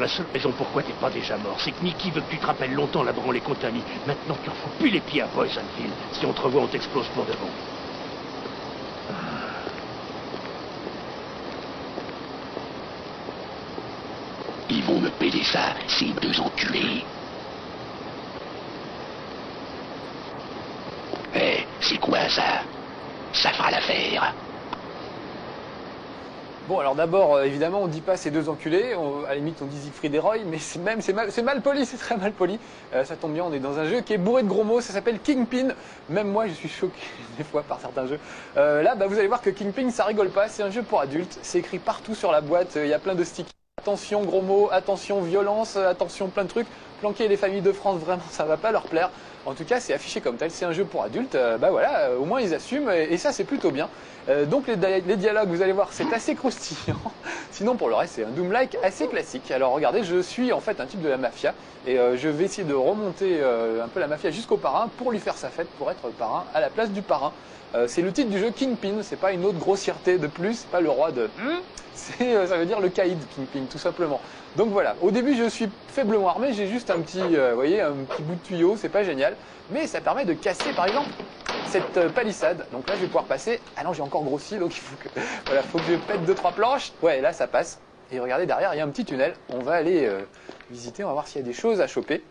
la seule raison pourquoi t'es pas déjà mort, c'est que Mickey veut que tu te rappelles longtemps la branlée qu'on t'a mis. Maintenant, tu en fous plus les pieds à Poisonville. Si on te revoit, on t'explose pour de bon. Ils vont me payer ça, ces deux enculés. Eh, c'est quoi ça? Ça fera l'affaire. Bon, alors d'abord, évidemment, on dit pas ces deux enculés, à la limite on dit Siegfried et Roy, mais c'est mal poli, c'est très mal poli. Ça tombe bien, on est dans un jeu qui est bourré de gros mots, ça s'appelle Kingpin. Même moi, je suis choqué des fois par certains jeux. Là, vous allez voir que Kingpin, ça rigole pas, c'est un jeu pour adultes, c'est écrit partout sur la boîte, il y a plein de stickers. Attention gros mots, attention violence, attention plein de trucs. Planquer les familles de France, vraiment, ça va pas leur plaire. En tout cas, c'est affiché comme tel, c'est un jeu pour adultes. Voilà, au moins ils assument, et ça c'est plutôt bien. Donc les dialogues, vous allez voir, c'est assez croustillant. Sinon, pour le reste, c'est un Doom-like assez classique. Alors regardez, je suis en fait un type de la mafia, et je vais essayer de remonter un peu la mafia jusqu'au parrain pour lui faire sa fête, pour être parrain à la place du parrain. C'est le titre du jeu Kingpin, c'est pas une autre grossièreté de plus, c'est pas le roi de... ça veut dire le caïd Kingpin, tout simplement. Donc voilà, au début je suis faiblement armé, j'ai juste un petit, vous voyez, un petit bout de tuyau, c'est pas génial, mais ça permet de casser par exemple cette palissade. Donc là je vais pouvoir passer, ah non j'ai encore grossi, donc il faut que, voilà, faut que je pète 2-3 planches, ouais là ça passe. Et regardez derrière, il y a un petit tunnel, on va aller visiter, on va voir s'il y a des choses à choper.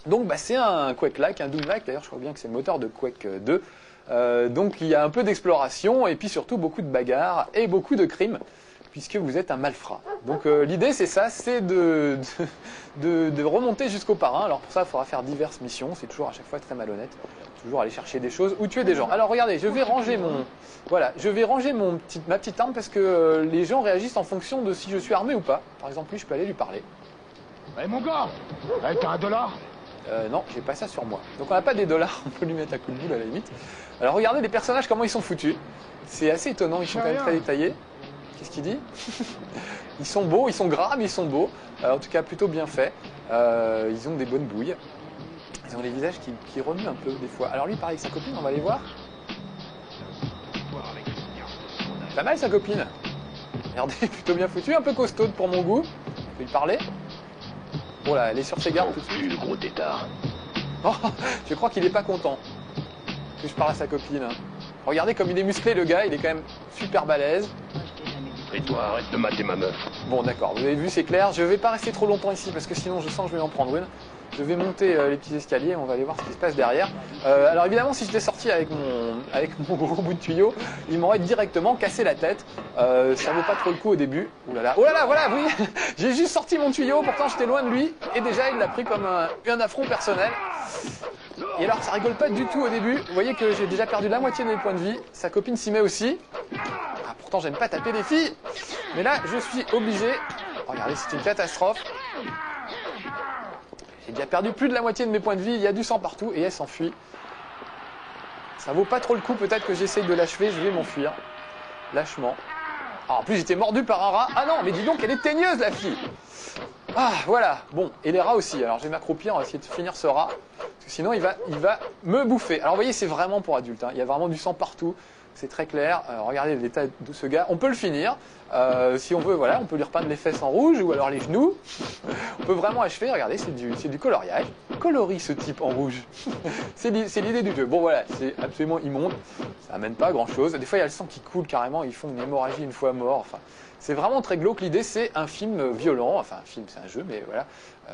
Donc c'est un Quake-like, un Doom-like, d'ailleurs je crois bien que c'est le moteur de Quake 2. Donc il y a un peu d'exploration et puis surtout beaucoup de bagarres et beaucoup de crimes puisque vous êtes un malfrat. Donc l'idée c'est ça, c'est de remonter jusqu'au parrain. Alors pour ça il faudra faire diverses missions, c'est toujours à chaque fois très malhonnête, toujours aller chercher des choses ou tuer des gens. Alors regardez, je vais ranger ma petite arme parce que les gens réagissent en fonction de si je suis armé ou pas. Par exemple lui je peux aller lui parler. Ouais mon gars, ouais, t'as $1? Non, j'ai pas ça sur moi. Donc on n'a pas des dollars, on peut lui mettre un coup de boule à la limite. Alors regardez les personnages, comment ils sont foutus. C'est assez étonnant, ils sont quand même très détaillés. Qu'est-ce qu'il dit? Ils sont beaux, ils sont gras, mais ils sont beaux. En tout cas, plutôt bien faits. Ils ont des bonnes bouilles. Ils ont les visages qui remuent un peu des fois. Alors lui, pareil avec sa copine, on va aller voir. Pas mal sa copine. Regardez, plutôt bien foutu, un peu costaude pour mon goût. Je vais lui parler. Bon là, elle est sur ses gardes tout de suite. Le gros tétard. Oh, je crois qu'il est pas content que je parle à sa copine. Regardez comme il est musclé le gars, il est quand même super balèze. Et toi, arrête de mater ma meuf. Bon d'accord, vous avez vu, c'est clair. Je vais pas rester trop longtemps ici parce que sinon je sens que je vais en prendre une. Je vais monter les petits escaliers, on va aller voir ce qui se passe derrière. Alors évidemment, si j'étais sorti avec mon gros bout de tuyau, il m'aurait directement cassé la tête. Ça vaut pas trop le coup au début. Ouh là là, oh là là, voilà, oui. J'ai juste sorti mon tuyau, pourtant j'étais loin de lui. Et déjà, il l'a pris comme un affront personnel. Et alors, ça rigole pas du tout au début. Vous voyez que j'ai déjà perdu la moitié de mes points de vie. Sa copine s'y met aussi. Ah, pourtant, j'aime pas taper les filles. Mais là, je suis obligé. Regardez, c'était une catastrophe. J'ai déjà perdu plus de la moitié de mes points de vie, il y a du sang partout et elle s'enfuit. Ça vaut pas trop le coup, peut-être que j'essaye de l'achever, je vais m'enfuir. Lâchement. Ah, en plus j'étais mordu par un rat. Ah non, mais dis donc, elle est teigneuse la fille. Ah, voilà. Bon, et les rats aussi. Alors je vais m'accroupir, on va essayer de finir ce rat. Parce que sinon il va me bouffer. Alors vous voyez, c'est vraiment pour adultes, hein. Il y a vraiment du sang partout. C'est très clair. Regardez l'état de ce gars. On peut le finir. Si on veut, voilà, on peut lui repeindre les fesses en rouge ou alors les genoux. On peut vraiment achever. Regardez, c'est du coloriage. Colorie ce type en rouge. C'est l'idée du jeu. Bon voilà, c'est absolument immonde. Ça amène pas à grand chose. Des fois, il y a le sang qui coule carrément. Ils font une hémorragie une fois mort. Enfin, c'est vraiment très glauque. L'idée, c'est un film violent. Enfin, un film, c'est un jeu, mais voilà.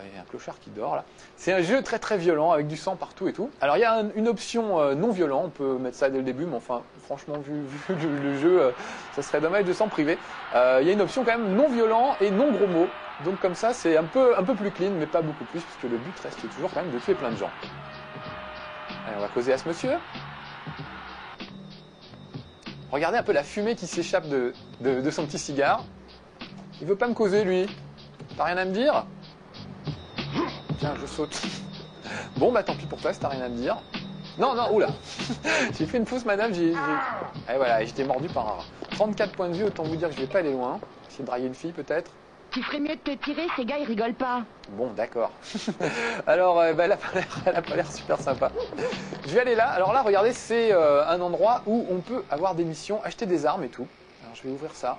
Il y a un clochard qui dort là. C'est un jeu très très violent avec du sang partout et tout. Alors il y a une option non violent, on peut mettre ça dès le début, mais enfin franchement vu le jeu, ça serait dommage de s'en priver. Il y a une option quand même non violent et non gros mots. Donc comme ça c'est un peu plus clean, mais pas beaucoup plus, puisque le but reste toujours quand même de tuer plein de gens. Allez, on va causer à ce monsieur. Regardez un peu la fumée qui s'échappe de son petit cigare. Il veut pas me causer lui. T'as rien à me dire? Tiens, je saute. Bon, bah tant pis pour toi, si t'as rien à me dire. Non, non, oula. J'ai fait une fausse madame, et voilà, j'étais mordu par un rat. 34 points de vue, autant vous dire que je vais pas aller loin. Essayer de draguer une fille, peut-être. Tu ferais mieux de te tirer, ces gars, ils rigolent pas. Bon, d'accord. Alors, elle a pas l'air super sympa. Je vais aller là. Alors là, regardez, c'est un endroit où on peut avoir des missions, acheter des armes et tout. Alors, je vais ouvrir ça.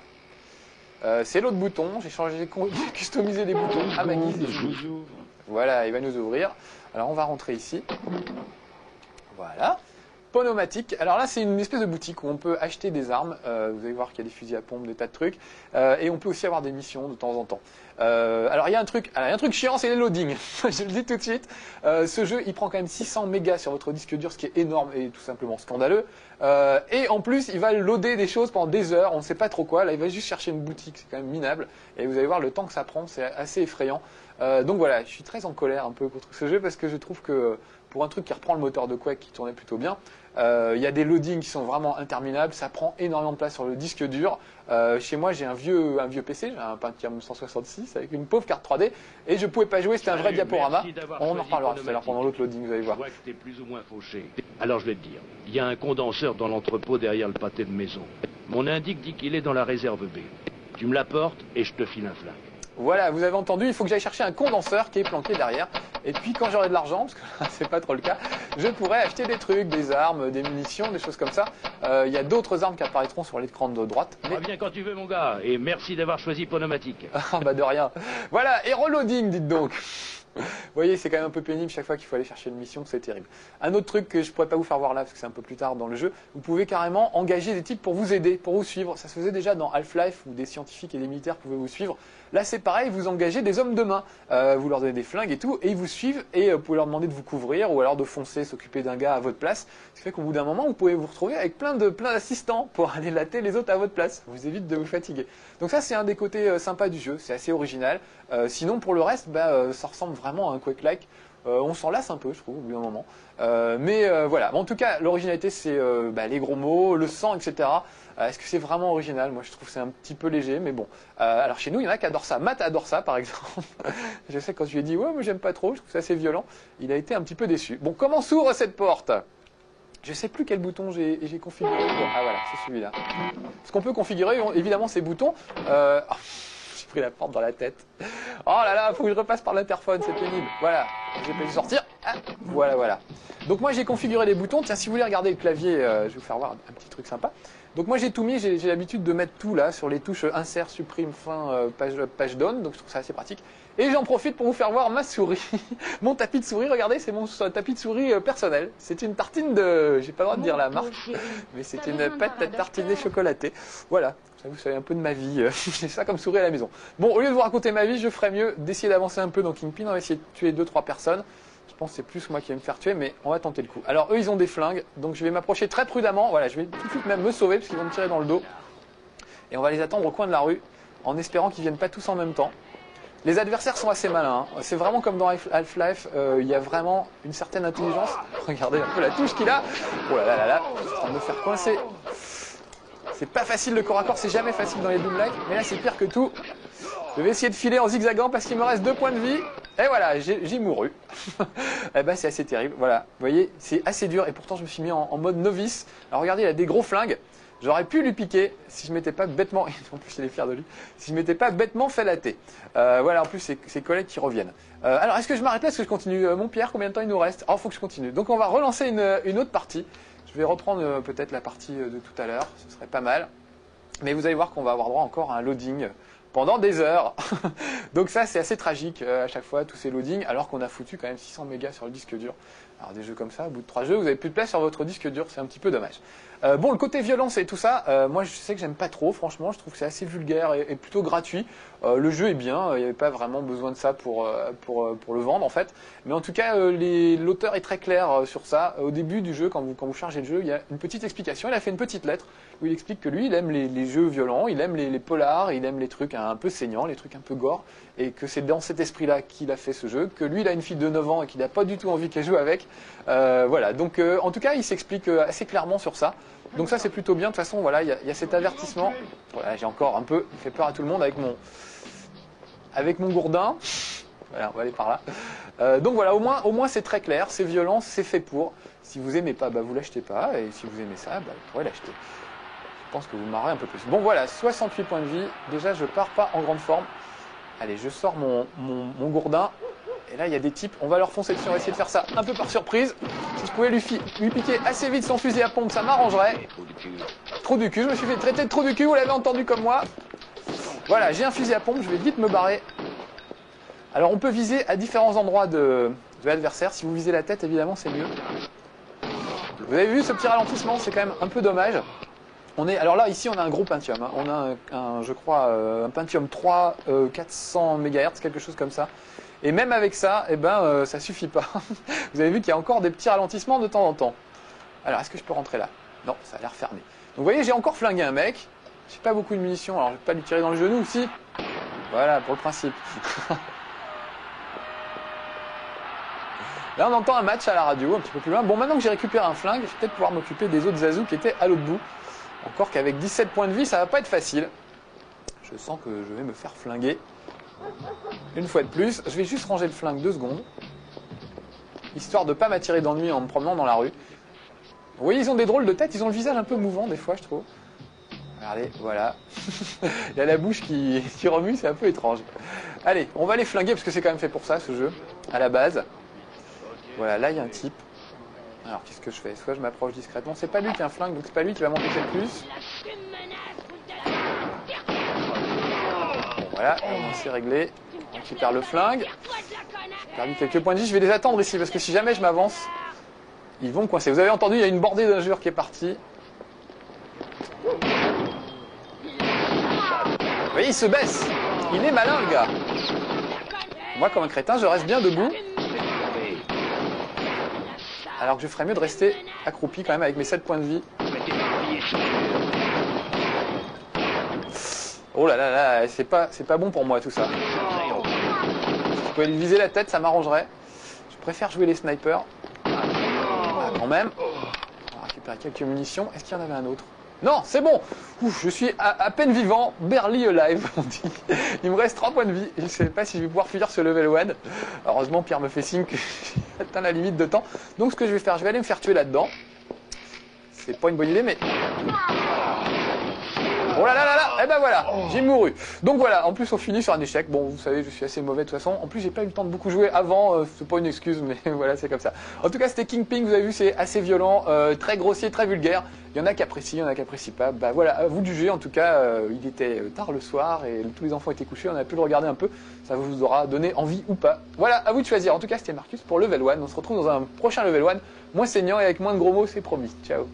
C'est l'autre bouton, j'ai customisé les boutons à ma guise. Voilà, il va nous ouvrir. Alors on va rentrer ici. Voilà. Pneumatique. Alors là, c'est une espèce de boutique où on peut acheter des armes. Vous allez voir qu'il y a des fusils à pompe, des tas de trucs. Et on peut aussi avoir des missions de temps en temps. Alors il y a un truc chiant, c'est les loadings. Je le dis tout de suite. Ce jeu, il prend quand même 600 mégas sur votre disque dur, ce qui est énorme et tout simplement scandaleux. Et en plus, il va loader des choses pendant des heures. On ne sait pas trop quoi. Là, il va juste chercher une boutique. C'est quand même minable. Et vous allez voir le temps que ça prend. C'est assez effrayant. Donc voilà, je suis très en colère un peu contre ce jeu parce que je trouve que pour un truc qui reprend le moteur de Quake qui tournait plutôt bien, il y a des loadings qui sont vraiment interminables, ça prend énormément de place sur le disque dur. Chez moi, j'ai un vieux PC, j'ai un Pentium 166 avec une pauvre carte 3D et je pouvais pas jouer, c'était un vrai diaporama. On en reparlera tout à l'heure pendant l'autre loading, vous allez voir. Je vois que t'es plus ou moins fauché. Alors je vais te dire, il y a un condenseur dans l'entrepôt derrière le pâté de maison. Mon indique dit qu'il est dans la réserve B. Tu me l'apportes et je te file un flingue. Voilà, vous avez entendu, il faut que j'aille chercher un condenseur qui est planqué derrière. Et puis quand j'aurai de l'argent, parce que là c'est pas trop le cas, je pourrai acheter des trucs, des armes, des munitions, des choses comme ça. Il y a d'autres armes qui apparaîtront sur l'écran de droite. Mais... Reviens quand tu veux mon gars, et merci d'avoir choisi Pneumatique. Ah bah de rien. Voilà, et reloading dites donc. Vous voyez, c'est quand même un peu pénible chaque fois qu'il faut aller chercher une mission, c'est terrible. Un autre truc que je pourrais pas vous faire voir là, parce que c'est un peu plus tard dans le jeu, vous pouvez carrément engager des types pour vous aider, pour vous suivre. Ça se faisait déjà dans Half-Life où des scientifiques et des militaires pouvaient vous suivre. Là c'est pareil, vous engagez des hommes de main, vous leur donnez des flingues et tout, et ils vous suivent et vous pouvez leur demander de vous couvrir ou alors de foncer, s'occuper d'un gars à votre place. Ce qui fait qu'au bout d'un moment, vous pouvez vous retrouver avec plein d'assistants pour aller latter les autres à votre place. Ça vous évite de vous fatiguer. Donc ça c'est un des côtés sympas du jeu, c'est assez original. Sinon pour le reste, ça ressemble vraiment à un Quake-like. On s'en lasse un peu, je trouve, au bout d'un moment. Mais voilà. En tout cas, l'originalité, c'est les gros mots, le sang, etc. Est-ce que c'est vraiment original? Moi, je trouve que c'est un petit peu léger, mais bon. Alors, chez nous, il y en a qui adorent ça. Matt adore ça, par exemple. Je sais, quand je lui ai dit, ouais, moi, j'aime pas trop, je trouve ça assez violent, il a été un petit peu déçu. Bon, comment s'ouvre cette porte? Je sais plus quel bouton j'ai configuré. Ah, voilà, c'est celui-là. Ce qu'on peut configurer, évidemment, ces boutons. J'ai pris la porte dans la tête. Oh là là, faut que je repasse par l'interphone, c'est pénible. Voilà, j'ai pas dû sortir. Ah, voilà. Donc moi j'ai configuré les boutons. Tiens, si vous voulez regarder le clavier, je vais vous faire voir un petit truc sympa. Donc moi j'ai tout mis, j'ai l'habitude de mettre tout là sur les touches insert, supprime, fin, page down. Donc je trouve ça assez pratique. Et j'en profite pour vous faire voir ma souris. Mon tapis de souris, regardez, c'est mon tapis de souris personnel. C'est une tartine de... J'ai pas le droit de dire la marque, mais c'est une pâte tartinée chocolatée. Voilà. Vous savez un peu de ma vie, j'ai ça comme souris à la maison. Bon, au lieu de vous raconter ma vie, je ferais mieux d'essayer d'avancer un peu dans Kingpin. On va essayer de tuer 2-3 personnes. Je pense que c'est plus moi qui vais me faire tuer, mais on va tenter le coup. Alors eux, ils ont des flingues, donc je vais m'approcher très prudemment. Voilà, je vais tout de suite même me sauver, parce qu'ils vont me tirer dans le dos. Et on va les attendre au coin de la rue, en espérant qu'ils viennent pas tous en même temps. Les adversaires sont assez malins. Hein. C'est vraiment comme dans Half-Life, il y a vraiment une certaine intelligence. Regardez un peu la touche qu'il a. Oh là là là, je suis en train de me faire coincer. C'est pas facile le corps à corps, c'est jamais facile dans les Doom-like, mais là c'est pire que tout. Je vais essayer de filer en zigzagant parce qu'il me reste 2 points de vie. Et voilà, j'ai mouru. Eh ben c'est assez terrible, voilà. Vous voyez, c'est assez dur et pourtant je me suis mis en mode novice. Alors regardez, il a des gros flingues. J'aurais pu lui piquer si je m'étais pas bêtement, en plus il est fier de lui, si je m'étais pas bêtement fait latter. Voilà, en plus c'est ses collègues qui reviennent. Alors est-ce que je m'arrête là? Est-ce que je continue? Mon Pierre, combien de temps il nous reste? Oh, faut que je continue. Donc on va relancer une autre partie. Je vais reprendre peut-être la partie de tout à l'heure, ce serait pas mal. Mais vous allez voir qu'on va avoir droit encore à un loading pendant des heures. Donc ça, c'est assez tragique à chaque fois, tous ces loadings, alors qu'on a foutu quand même 600 mégas sur le disque dur. Alors des jeux comme ça, au bout de 3 jeux, vous avez plus de place sur votre disque dur, c'est un petit peu dommage. Bon, le côté violence et tout ça, moi je sais que j'aime pas trop, franchement, je trouve que c'est assez vulgaire et plutôt gratuit. Le jeu est bien, il n'y avait pas vraiment besoin de ça pour le vendre en fait. Mais en tout cas, l'auteur est très clair sur ça. Au début du jeu, quand vous chargez le jeu, il y a une petite explication, il a fait une petite lettre où il explique que lui, il aime les jeux violents, il aime les polars, il aime les trucs un peu saignants, les trucs un peu gore, et que c'est dans cet esprit-là qu'il a fait ce jeu, que lui, il a une fille de 9 ans et qu'il n'a pas du tout envie qu'elle joue avec. Voilà, donc en tout cas, il s'explique assez clairement sur ça. Donc ça, c'est plutôt bien. De toute façon, voilà, il y a cet avertissement. Voilà, j'ai encore un peu fait peur à tout le monde avec mon gourdin. Voilà, on va aller par là. Donc voilà, au moins c'est très clair, c'est violent, c'est fait pour. Si vous aimez pas, vous l'achetez pas, et si vous aimez ça, vous pourrez l'acheter. Je pense que vous marrez un peu plus. Bon voilà, 68 points de vie. Déjà, je pars pas en grande forme. Allez, je sors mon gourdin. Et là, il y a des types, on va leur foncer dessus, on va essayer de faire ça un peu par surprise. Si je pouvais lui piquer assez vite son fusil à pompe, ça m'arrangerait. Trou du cul, je me suis fait traiter de trou du cul, vous l'avez entendu comme moi. Voilà, j'ai un fusil à pompe, je vais vite me barrer. Alors on peut viser à différents endroits de l'adversaire. Si vous visez la tête, évidemment, c'est mieux. Vous avez vu ce petit ralentissement, c'est quand même un peu dommage. Alors là, ici, on a un gros Pentium. Hein. On a, je crois, un Pentium 3, 400 MHz, quelque chose comme ça. Et même avec ça, eh ben, ça suffit pas. Vous avez vu qu'il y a encore des petits ralentissements de temps en temps. Alors, est-ce que je peux rentrer là? Non, ça a l'air fermé. Donc, vous voyez, j'ai encore flingué un mec. J'ai pas beaucoup de munitions, alors je vais pas lui tirer dans le genou aussi. Voilà, pour le principe. Là, on entend un match à la radio, un petit peu plus loin. Bon, maintenant que j'ai récupéré un flingue, je vais peut-être pouvoir m'occuper des autres Zazu qui étaient à l'autre bout. Encore qu'avec 17 points de vie, ça va pas être facile. Je sens que je vais me faire flinguer. Une fois de plus, je vais juste ranger le flingue 2 secondes. Histoire de pas m'attirer d'ennui en me promenant dans la rue. Vous voyez, ils ont des drôles de têtes, ils ont le visage un peu mouvant des fois, je trouve. Regardez, voilà. Il y a la bouche qui remue, c'est un peu étrange. Allez, on va les flinguer parce que c'est quand même fait pour ça, ce jeu, à la base. Voilà, là, il y a un type. Alors, qu'est-ce que je fais? Soit je m'approche discrètement. C'est pas lui qui a un flingue, donc c'est pas lui qui va m'empêcher le plus. Bon, voilà, c'est réglé. On récupère le flingue. J'ai perdu quelques points de vie. Je vais les attendre ici, parce que si jamais je m'avance, ils vont me coincer. Vous avez entendu, il y a une bordée d'injures qui est partie. Vous voyez, il se baisse. Il est malin, le gars. Moi, comme un crétin, je reste bien debout. Alors que je ferais mieux de rester accroupi quand même avec mes 7 points de vie. Oh là là là, c'est pas bon pour moi tout ça. Si je pouvais lui viser la tête, ça m'arrangerait. Je préfère jouer les snipers. Ah, quand même. On va récupérer quelques munitions. Est-ce qu'il y en avait un autre? Non, c'est bon. Ouf, je suis à peine vivant, barely alive, on dit. Il me reste 3 points de vie. Je ne sais pas si je vais pouvoir finir ce level 1. Heureusement, Pierre me fait signe que j'ai atteint la limite de temps. Donc, ce que je vais faire, je vais aller me faire tuer là-dedans. C'est pas une bonne idée, mais... Oh là là là là. Eh ben voilà, j'ai mouru. Donc voilà, en plus on finit sur un échec. Bon, vous savez, je suis assez mauvais de toute façon. En plus, j'ai pas eu le temps de beaucoup jouer avant. C'est pas une excuse, mais voilà, c'est comme ça. En tout cas, c'était Kingpin. Vous avez vu, c'est assez violent, très grossier, très vulgaire. Il y en a qui apprécient, il y en a qui apprécient pas. Bah voilà, à vous de juger. En tout cas, il était tard le soir et tous les enfants étaient couchés. On a pu le regarder un peu. Ça vous aura donné envie ou pas. Voilà, à vous de choisir. En tout cas, c'était Marcus pour Level 1. On se retrouve dans un prochain Level 1, moins saignant et avec moins de gros mots, c'est promis. Ciao.